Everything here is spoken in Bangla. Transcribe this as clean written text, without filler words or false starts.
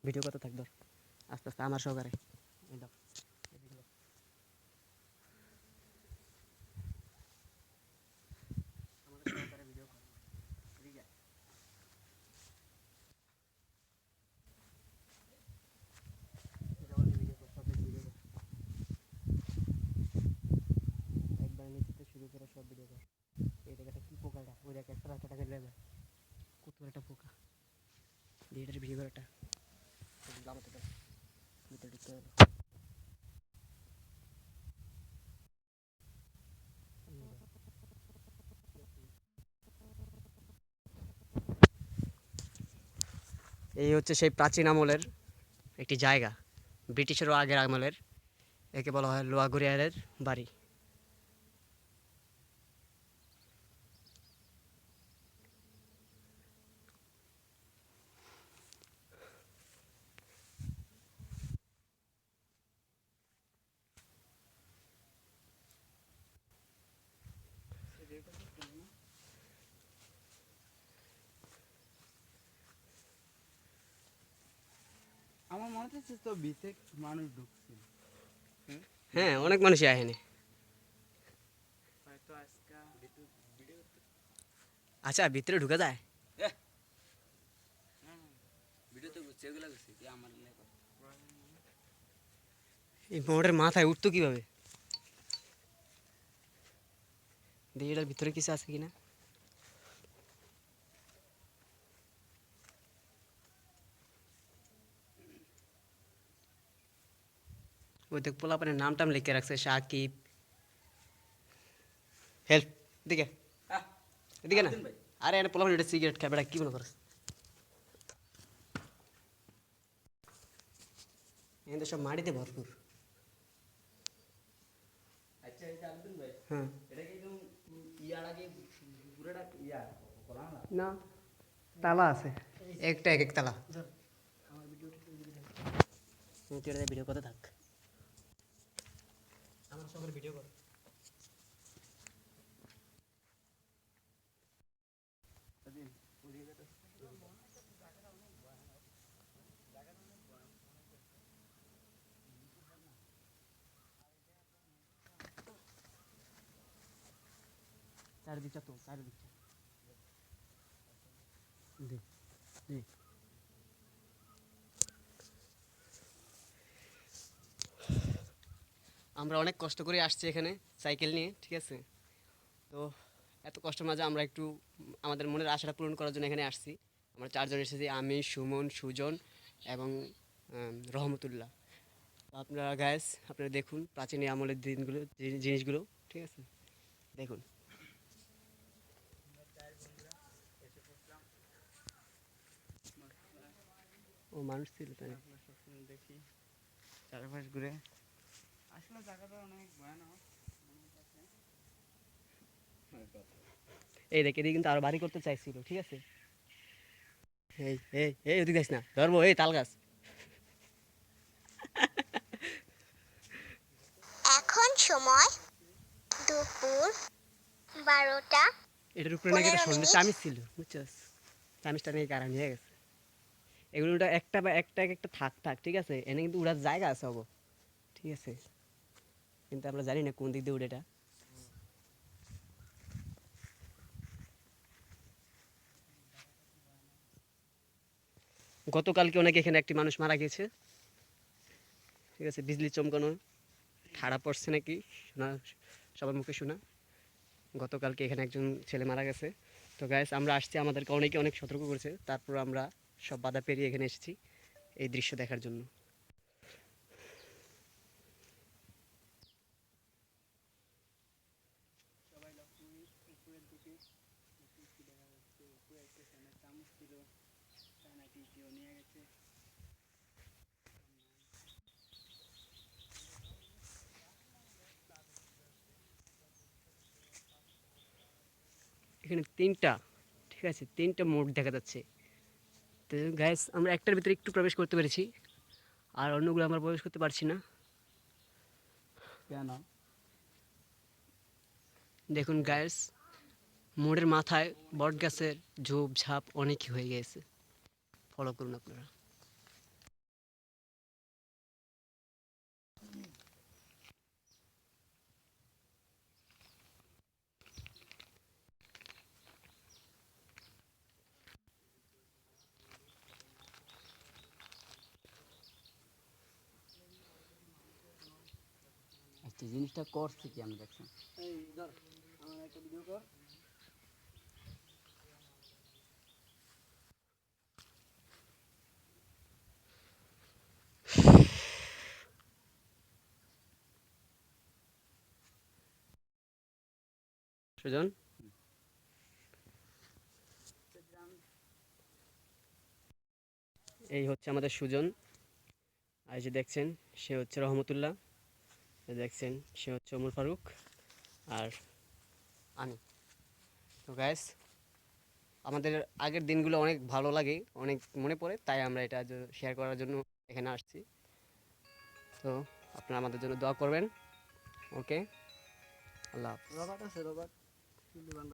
ভিডিও কত থাক ধর আস্তে আস্তে আমার সহকারে এই দাও আমাদের সহকারে ভিডিও কর এদিকে ভিডিও কর সব ভিডিও কর একবার নিচে শুরু করে সব ভিডিও কর এই জায়গাটা কি পোকাটা ওই জায়গায় একটা রাস্তাটা গেলে যায় কত একটা পোকা দিয়ে এটার ভিডিও করে একটা লাগাতে দাও ভিতরে ঢুকতে হবে এই হচ্ছে সেই প্রাচীন আমলের একটি জায়গা ব্রিটিশেরও আগের আমলের একে বলা হয় লোয়া গড়িয়ারের বাড়ি আমার মনে হচ্ছে তো ভিতরে মানুষ ঢুকছে হ্যাঁ অনেক মানুষই আহেনি হয়তো আজকে ভিডিও আচ্ছা ভিতরে ঢুকা যায় ভিডিও তো করছে এগুলো করছে কি আমার এই মোড়ের মাথায় উঠতো কিভাবে দেখি এটার ভিতরে কিছু আছে কিনা ওই দেখ পোলাপানের নাম টাম লিখে রাখছে সাকিব হেল্প এদিকে এদিকে না আরে এনে পোলাপান এটা সিগারেট খাবে এটা কি মনে করছ এখানে সব মাটিতে ভরপুর আচ্ছা এটা আব্দুল ভাই হ্যাঁ এটা কি একদম ইয়ার আগে পুরোটা ইয়া বলা না না তালা আছে একটা এক এক তালা আমার ভিডিওটা তুই এটা ভিডিও করতে থাক আমার সবার ভিডিও কর চারিদিকটা তো চারিদিকটা দে দে আমরা অনেক কষ্ট করে আসছি এখানে সাইকেল নিয়ে ঠিক আছে তো এত কষ্টের মাঝে আমরা একটু আমাদের মনের আশাটা পূরণ করার জন্য এখানে আসছি আমরা চারজন এসেছি আমি সুমন সুজন এবং রহমতুল্লাহ তো আপনারা গ্যাস আপনারা দেখুন প্রাচীন আমলের দিনগুলো জিনিসগুলো ঠিক আছে দেখুন ও মানুষ ছিল তাই সবসময় দেখি চারপাশ ঘুরে আসলে জায়গাটা অনেক ভয়ানক এই দেখে এদিকে কিন্তু আরো বাড়ি করতে চাইছিল ঠিক আছে এই এই এই ওদিকে যাস না ধরবো এই তাল গাছ এখন সময় দুপুর 12টা এটার উপরে নাকি একটা সন্ধ্যে চামিচ ছিল বুঝছস চামিচটা নাকি কারণ হয়ে গেছে এগুলো একটা বা একটা এক একটা থাক থাক ঠিক আছে এনে কিন্তু উড়ার জায়গা আছে হবো ঠিক আছে কিন্তু আমরা জানি না কোন দিক দিয়ে উড়ে এটা গতকালকে অনেক এখানে একটি মানুষ মারা গেছে ঠিক আছে বিজলি চমকানো ঠাড়া পড়ছে নাকি শোনা সবার মুখে শোনা গতকালকে এখানে একজন ছেলে মারা গেছে তো গাইস আমরা আসছি আমাদেরকে অনেকে অনেক সতর্ক করেছে তারপর আমরা সব বাধা পেরিয়ে এখানে এসেছি এই দৃশ্য দেখার জন্য সবাই লক্ষ্য উপরের দিকে কি দেখা যাচ্ছে উপরে একটা ফ্যানের চামচ ছিল তাই নাকি কেউ নিয়ে গেছে এখানে তিনটা ঠিক আছে তিনটা মোড় দেখা যাচ্ছে তো গাইস আমরা একটার ভিতরে একটু প্রবেশ করতে পেরেছি আর অন্যগুলো আমরা প্রবেশ করতে পারছি না কেন দেখুন গাইস মোড়ের মাথায় বট গাছের ঝোপ ঝাপ অনেকই হয়ে গেছে ফলো করুন আপনারা যে জিনিসটা করছে কি আমি দেখছি। এই ধর আমার একটা ভিডিও কর। সুজন, এই হচ্ছে আমাদের সুজন। আর এই যে দেখছেন সে হচ্ছে রহমতুল্লাহ, এই দেখছেন সে হচ্ছে ওমর ফারুক, আর আমি। তো গ্যাস আমাদের আগের দিনগুলো অনেক ভালো লাগে, অনেক মনে পড়ে, তাই আমরা এটা শেয়ার করার জন্য এখানে আসছি। তো আপনারা আমাদের জন্য দোয়া করবেন। ওকে, আল্লাহ হাফেজ। রবার্ট আছে, রবার্ট